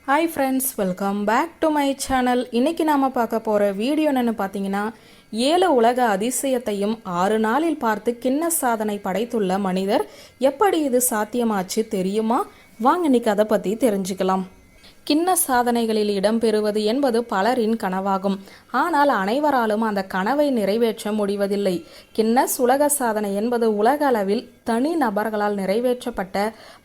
Hi friends, welcome back to my channel. இன்னைக்கு நாம பார்க்க போற வீடியோ என்னன்னு பார்த்தீங்கன்னா 7 உலக அதிசயத்தையும் 6 நாளில் பார்த்து கின்னஸ் சாதனை படைத்துள்ள மனிதர். எப்படி இது சாத்தியமாச்சு தெரியுமா? வாங்க இன்னைக்கு அதை பத்தி தெரிஞ்சுக்கலாம். கின்னஸ் சாதனைகளில் இடம்பெறுவது என்பது பலரின் கனவாகும். ஆனால் அனைவராலும் அந்த கனவை நிறைவேற்ற முடிவதில்லை. கின்னஸ் உலக சாதனை என்பது உலக அளவில் தனி நபர்களால் நிறைவேற்றப்பட்ட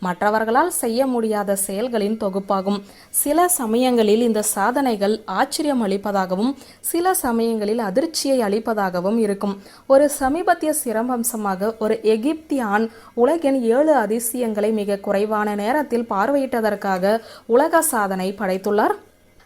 மற்றவர்களால் செய்ய முடியாத செயல்களின் தொகுப்பாகும். சில சமயங்களில் இந்த சாதனைகள் ஆச்சரியம் அளிப்பதாகவும் சில சமயங்களில் அதிர்ச்சியை அளிப்பதாகவும் இருக்கும். ஒரு சமீபத்திய சிறப்பம்சமாக ஒரு எகிப்திய ஆண் உலகின் 7 அதிசயங்களை மிக குறைவான நேரத்தில் பார்வையிட்டதற்காக உலக சாதனை படைத்துள்ளார்.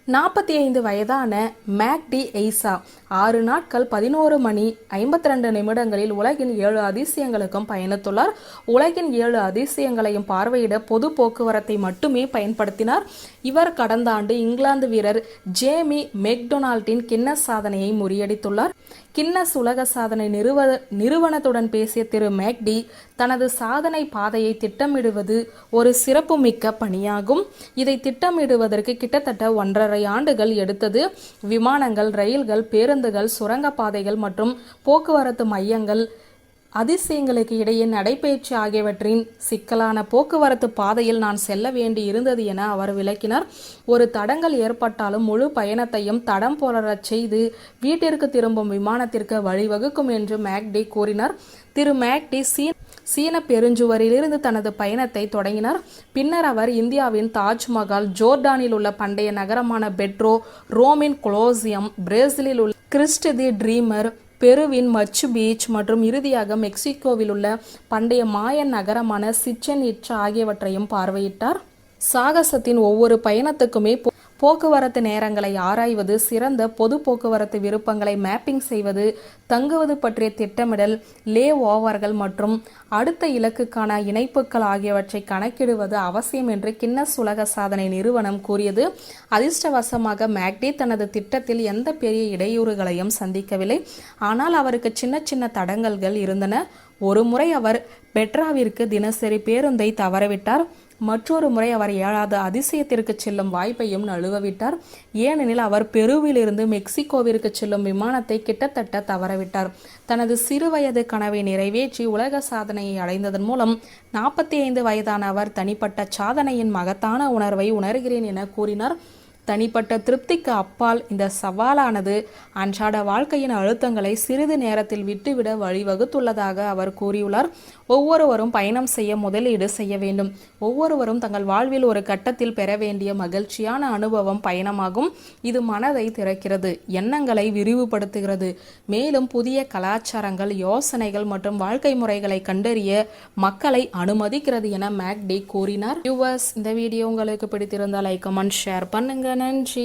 45 வயதான மேக்டி எய்சா 6 நாட்கள் 11 மணி 52 நிமிடங்களில் உலகின் 7 அதிசயங்களுக்கும் பயணித்துள்ளார். உலகின் 7 அதிசயங்களையும் பார்வையிட பொது போக்குவரத்தை மட்டுமே பயன்படுத்தினார். இவர் கடந்த ஆண்டு இங்கிலாந்து வீரர் ஜேமி மெக்டொனால்டின் கின்னஸ் சாதனையை முறியடித்துள்ளார். கின்னஸ் உலக சாதனை நிறுவனத்துடன் பேசிய திரு மேக்டி, தனது சாதனை பாதையை திட்டமிடுவது ஒரு சிறப்புமிக்க பணியாகும். இதை திட்டமிடுவதற்கு கிட்டத்தட்ட 1.5 ஆண்டுகள் எடுத்தது. விமானங்கள், ரயில்கள், பேருந்துகள், சுரங்கப்பாதைகள் மற்றும் போக்குவரத்து மையங்கள், அதிசயங்களுக்கு இடையே நடைபயிற்சி ஆகியவற்றின் சிக்கலான போக்குவரத்து பாதையில் நான் செல்ல வேண்டி இருந்தது என அவர் விளக்கினார். ஒரு தடங்கல் ஏற்பட்டாலும் முழு பயணத்தையும் தடம் புரளச் செய்து வீட்டிற்கு திரும்பும் விமானத்திற்கு வழிவகுக்கும் என்று மேக்டி கூறினார். திரு மேக்டி சீன பெருஞ்சுவரிலிருந்து தனது பயணத்தை தொடங்கினார். பின்னர் அவர் இந்தியாவின் தாஜ்மஹால், ஜோர்டானில் உள்ள பண்டைய நகரமான பெட்ரோ, ரோமின் கொலோசியம், பிரேசிலில் உள்ள கிறிஸ்ட் தி ட்ரீமர், பெருவின் மச்சு பீச் மற்றும் இறுதியாக மெக்சிகோவில் உள்ள பண்டைய மாயன் நகரமான சிச்சன் இட்சா ஆகியவற்றையும் பார்வையிட்டார். சாகசத்தின் ஒவ்வொரு பயணத்துக்குமே போக்குவரத்து நேரங்களை ஆராய்வது, சிறந்த பொது போக்குவரத்து விருப்பங்களை மேப்பிங் செய்வது, தங்குவது பற்றிய திட்டமிடல், லே ஓவர்கள் மற்றும் அடுத்த இலக்குக்கான இணைப்புகள் ஆகியவற்றை கணக்கிடுவது அவசியம் என்று கின்னஸ் உலக சாதனை நிறுவனம் கூறியது. அதிர்ஷ்டவசமாக மேக்டி தனது திட்டத்தில் எந்த பெரிய இடையூறுகளையும் சந்திக்கவில்லை. ஆனால் அவருக்கு சின்ன சின்ன தடங்கல்கள் இருந்தன. ஒரு முறை அவர் பெட்ராவிற்கு தினசரி பேருந்தை தவறவிட்டார். மற்றொரு முறை அவர் 7வது அதிசயத்திற்கு செல்லும் வாய்ப்பையும் நழுவவிட்டார். ஏனெனில் அவர் பெருவிலிருந்து மெக்சிகோவிற்கு செல்லும் விமானத்தை கிட்டத்தட்ட தவறவிட்டார். தனது சிறுவயது கனவை நிறைவேற்றி உலக சாதனையை அடைந்ததன் மூலம் 45 வயதான அவர் தனிப்பட்ட சாதனையின் மகத்தான உணர்வை உணர்கிறேன் என கூறினார். தனிப்பட்ட திருப்திக்கு அப்பால் இந்த சவாலானது அன்றாட வாழ்க்கையின் அழுத்தங்களை சிறிது நேரத்தில் விட்டுவிட வழிவகுத்துள்ளதாக அவர் கூறியுள்ளார். ஒவ்வொருவரும் பயணம் செய்ய முதலீடு செய்ய வேண்டும். ஒவ்வொருவரும் தங்கள் வாழ்வில் ஒரு கட்டத்தில் பெற வேண்டிய மகிழ்ச்சியான அனுபவம் பயணமாகும். இது மனதை திறக்கிறது, எண்ணங்களை விரிவுபடுத்துகிறது, மேலும் புதிய கலாச்சாரங்கள், யோசனைகள் மற்றும் வாழ்க்கை முறைகளை கண்டறிய மக்களை அனுமதிக்கிறது என மேக்டி கூறினார். வியூவர்ஸ், இந்த வீடியோ உங்களுக்கு பிடித்திருந்தால் லைக், கமெண்ட், ஷேர் பண்ணுங்க. நன்றி.